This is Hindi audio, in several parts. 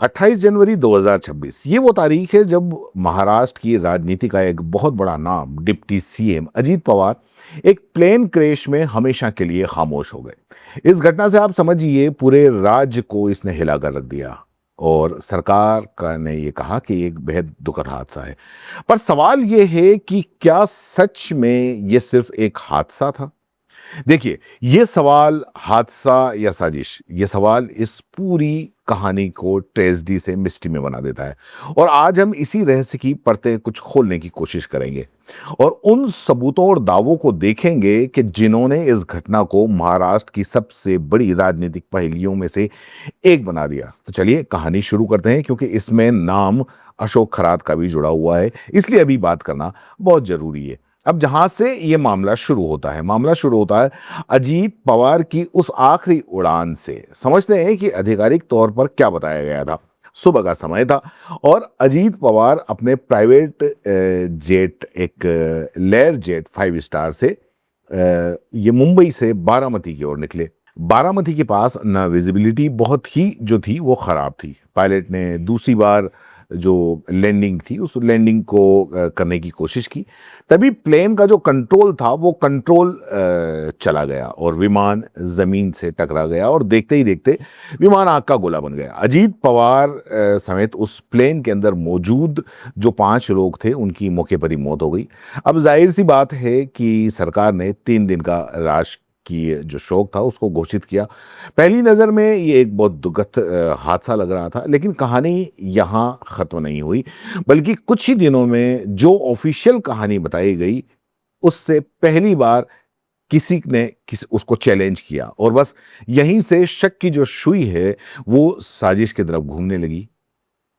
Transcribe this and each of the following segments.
28 जनवरी 2026 ये वो तारीख है जब महाराष्ट्र की राजनीति का एक बहुत बड़ा नाम डिप्टी सीएम अजीत पवार एक प्लेन क्रैश में हमेशा के लिए खामोश हो गए। इस घटना से आप समझिए पूरे राज्य को इसने हिला कर रख दिया और सरकार का ने ये कहा कि एक बेहद दुखद हादसा है। पर सवाल ये है कि क्या सच में ये सिर्फ एक हादसा था? देखिए, ये सवाल हादसा या साजिश, ये सवाल इस पूरी कहानी को ट्रेजेडी से मिस्ट्री में बना देता है। और आज हम इसी रहस्य की परतें कुछ खोलने की कोशिश करेंगे और उन सबूतों और दावों को देखेंगे कि जिन्होंने इस घटना को महाराष्ट्र की सबसे बड़ी राजनीतिक पहेलियों में से एक बना दिया। तो चलिए कहानी शुरू करते हैं, क्योंकि इसमें नाम अशोक खरात का भी जुड़ा हुआ है, इसलिए अभी बात करना बहुत जरूरी है। अब जहां से ये मामला शुरू होता है अजीत पवार की उस आखिरी उड़ान से। समझते हैं कि आधिकारिक तौर पर क्या बताया गया था। सुबह का समय था और अजीत पवार अपने प्राइवेट जेट, एक लेयर जेट 5 स्टार से ये मुंबई से बारामती की ओर निकले। बारामती के पास ना विजिबिलिटी बहुत ही जो थी वो खराब थी। पायलट ने दूसरी बार जो लैंडिंग थी उस लैंडिंग को करने की कोशिश की। तभी प्लेन का जो कंट्रोल था वो कंट्रोल चला गया और विमान जमीन से टकरा गया और देखते ही देखते विमान आग का गोला बन गया। अजीत पवार समेत उस प्लेन के अंदर मौजूद जो 5 लोग थे उनकी मौके पर ही मौत हो गई। अब जाहिर सी बात है कि सरकार ने 3 दिन का राष्ट्र की जो शोक था उसको घोषित किया। पहली नज़र में ये एक बहुत दुखद हादसा लग रहा था, लेकिन कहानी यहाँ ख़त्म नहीं हुई, बल्कि कुछ ही दिनों में जो ऑफिशियल कहानी बताई गई उससे पहली बार किसी उसको चैलेंज किया और बस यहीं से शक की जो सुई है वो साजिश की तरफ घूमने लगी।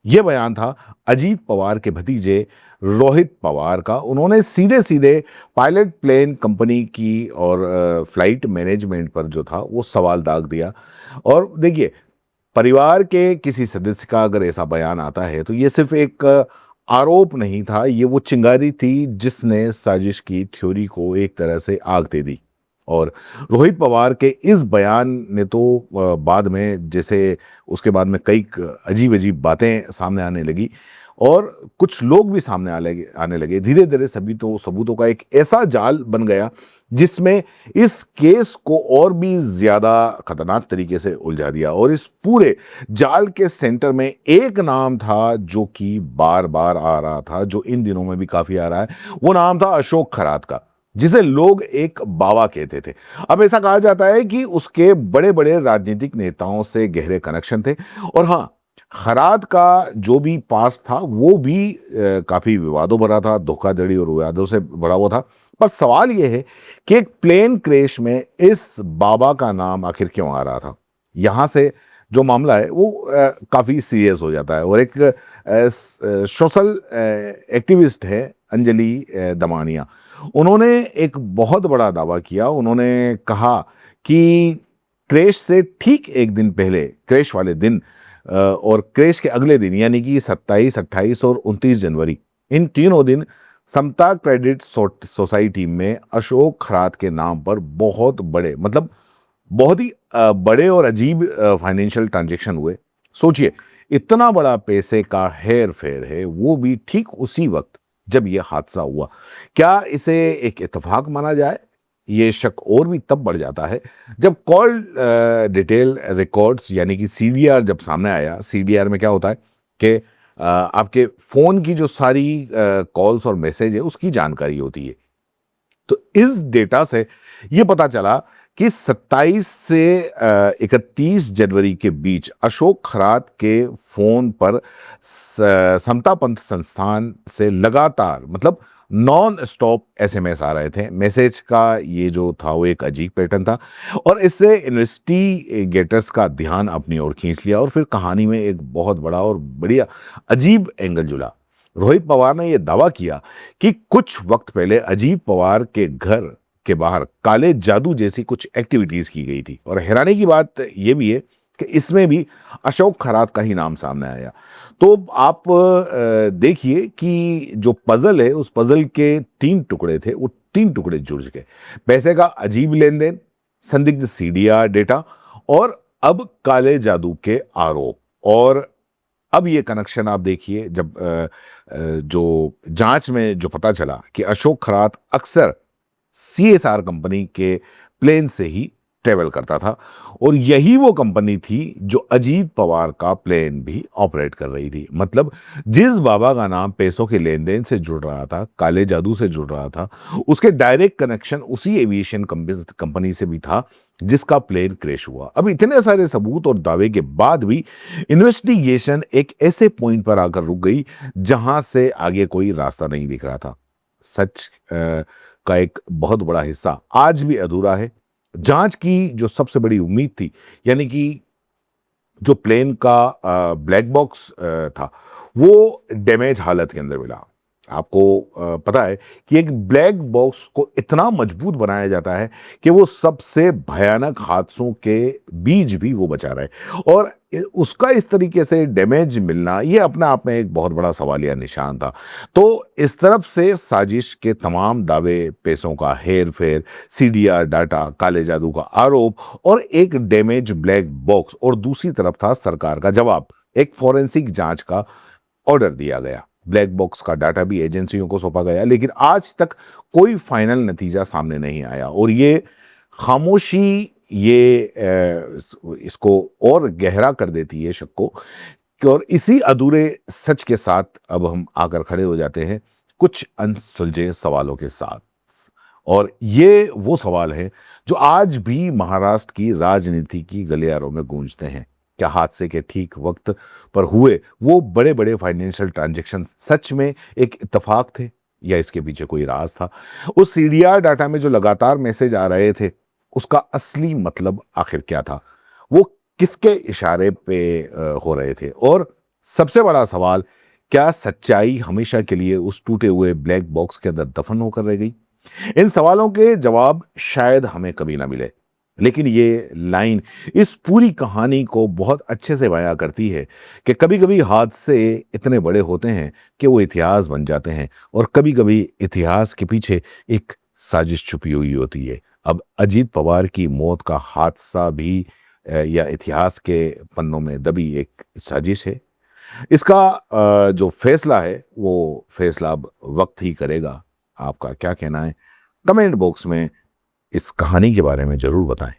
यह बयान था अजीत पवार के भतीजे रोहित पवार का। उन्होंने सीधे सीधे पायलट प्लेन कंपनी की और फ्लाइट मैनेजमेंट पर जो था वो सवाल दाग दिया। और देखिए, परिवार के किसी सदस्य का अगर ऐसा बयान आता है तो ये सिर्फ एक आरोप नहीं था, ये वो चिंगारी थी जिसने साजिश की थ्योरी को एक तरह से आग दे दी। और रोहित पवार के इस बयान ने तो बाद में जैसे उसके बाद में कई अजीब अजीब बातें सामने आने लगी और कुछ लोग भी सामने आने लगे। धीरे धीरे सभी तो सबूतों का एक ऐसा जाल बन गया जिसमें इस केस को और भी ज्यादा खतरनाक तरीके से उलझा दिया। और इस पूरे जाल के सेंटर में एक नाम था जो कि बार बार आ रहा था, जो इन दिनों में भी काफी आ रहा है। वो नाम था अशोक खरात का, जिसे लोग एक बाबा कहते थे। अब ऐसा कहा जाता है कि उसके बड़े बड़े राजनीतिक नेताओं से गहरे कनेक्शन थे। और हाँ, खरात का जो भी पास्ट था वो भी काफी विवादों भरा था, धोखाधड़ी और विवादों से भरा हुआ था। पर सवाल यह है कि एक प्लेन क्रैश में इस बाबा का नाम आखिर क्यों आ रहा था। यहां से जो मामला है वो काफी सीरियस हो जाता है। और एक सोशल एक्टिविस्ट है अंजलि दमानिया, उन्होंने एक बहुत बड़ा दावा किया। उन्होंने कहा कि क्रैश से ठीक एक दिन पहले, क्रैश वाले दिन और क्रैश के अगले दिन यानी कि 27, 28 और 29 जनवरी, इन तीनों दिन समता क्रेडिट सोसाइटी में अशोक खरात के नाम पर बहुत बड़े, मतलब बहुत ही बड़े और अजीब फाइनेंशियल ट्रांजैक्शन हुए। सोचिए, इतना बड़ा पैसे का हेर फेर है, वो भी ठीक उसी वक्त जब यह हादसा हुआ। क्या इसे एक इत्तेफाक माना जाए? ये शक और भी तब बढ़ जाता है जब कॉल डिटेल रिकॉर्ड्स यानी कि सीडीआर जब सामने आया। सीडीआर में क्या होता है कि आपके फोन की जो सारी कॉल्स और मैसेज है उसकी जानकारी होती है। तो इस डेटा से यह पता चला कि 27 से 31 जनवरी के बीच अशोक खरात के फोन पर समता पंथ संस्थान से लगातार, मतलब नॉन स्टॉप एसएमएस आ रहे थे। मैसेज का ये जो था वो एक अजीब पैटर्न था और इससे इन्वेस्टिगेटर्स का ध्यान अपनी ओर खींच लिया। और फिर कहानी में एक बहुत बड़ा और बढ़िया अजीब एंगल जुड़ा। रोहित पवार ने यह दावा किया कि कुछ वक्त पहले अजीत पवार के घर के बाहर काले जादू जैसी कुछ एक्टिविटीज की गई थी। और हैरानी की बात यह भी है कि इसमें भी अशोक खरात का ही नाम सामने आया। तो आप देखिए कि जो पजल है उस पजल के 3 टुकड़े थे, वो 3 टुकड़े जुड़ गए। पैसे का अजीब लेन देन, संदिग्ध सीडीआर डेटा और अब काले जादू के आरोप। और अब ये कनेक्शन आप देखिए, जब जो जांच में जो पता चला कि अशोक खरात अक्सर सीएसआर कंपनी के प्लेन से ही ट्रेवल करता था, और यही वो कंपनी थी जो अजीत पवार का प्लेन भी ऑपरेट कर रही थी। मतलब जिस बाबा का नाम पैसों के लेन देन से जुड़ रहा था, काले जादू से जुड़ रहा था, उसके डायरेक्ट कनेक्शन उसी एविएशन कंपनी से भी था जिसका प्लेन क्रैश हुआ। अब इतने सारे सबूत और दावे के बाद भी इन्वेस्टिगेशन एक ऐसे पॉइंट पर आकर रुक गई जहां से आगे कोई रास्ता नहीं दिख रहा था। सच का एक बहुत बड़ा हिस्सा आज भी अधूरा है। जांच की जो सबसे बड़ी उम्मीद थी, यानी कि जो प्लेन का ब्लैक बॉक्स था, वो डैमेज हालत के अंदर मिला। आपको पता है कि एक ब्लैक बॉक्स को इतना मजबूत बनाया जाता है कि वो सबसे भयानक हादसों के बीच भी वो बचा रहे, और उसका इस तरीके से डैमेज मिलना ये अपने आप में एक बहुत बड़ा सवालिया निशान था। तो इस तरफ से साजिश के तमाम दावे, पैसों का हेर फेर, सीडीआर डाटा, काले जादू का आरोप और एक डैमेज ब्लैक बॉक्स, और दूसरी तरफ था सरकार का जवाब, एक फॉरेंसिक जांच का ऑर्डर दिया गया। ब्लैक बॉक्स का डाटा भी एजेंसियों को सौंपा गया, लेकिन आज तक कोई फाइनल नतीजा सामने नहीं आया, और ये खामोशी ये इसको और गहरा कर देती है शक को। और इसी अधूरे सच के साथ अब हम आकर खड़े हो जाते हैं कुछ अनसुलझे सवालों के साथ, और ये वो सवाल है जो आज भी महाराष्ट्र की राजनीति की गलियारों में गूंजते हैं। क्या हादसे के ठीक वक्त पर हुए वो बड़े बड़े फाइनेंशियल ट्रांजैक्शन सच में एक इत्तेफाक थे, या इसके पीछे कोई राज था? उस सीडीआर डाटा में जो लगातार मैसेज आ रहे थे, उसका असली मतलब आखिर क्या था? वो किसके इशारे पे हो रहे थे? और सबसे बड़ा सवाल, क्या सच्चाई हमेशा के लिए उस टूटे हुए ब्लैक बॉक्स के अंदर दफन होकर रह गई? इन सवालों के जवाब शायद हमें कभी ना मिले, लेकिन ये लाइन इस पूरी कहानी को बहुत अच्छे से बयां करती है कि कभी-कभी हादसे इतने बड़े होते हैं कि वो इतिहास बन जाते हैं, और कभी-कभी इतिहास के पीछे एक साजिश छुपी हुई होती है। अब अजीत पवार की मौत का हादसा भी या इतिहास के पन्नों में दबी एक साजिश है। इसका जो फैसला है वो फैसला अब वक्त ही करेगा। आपका क्या कहना है? कमेंट बॉक्स में इस कहानी के बारे में जरूर बताएं।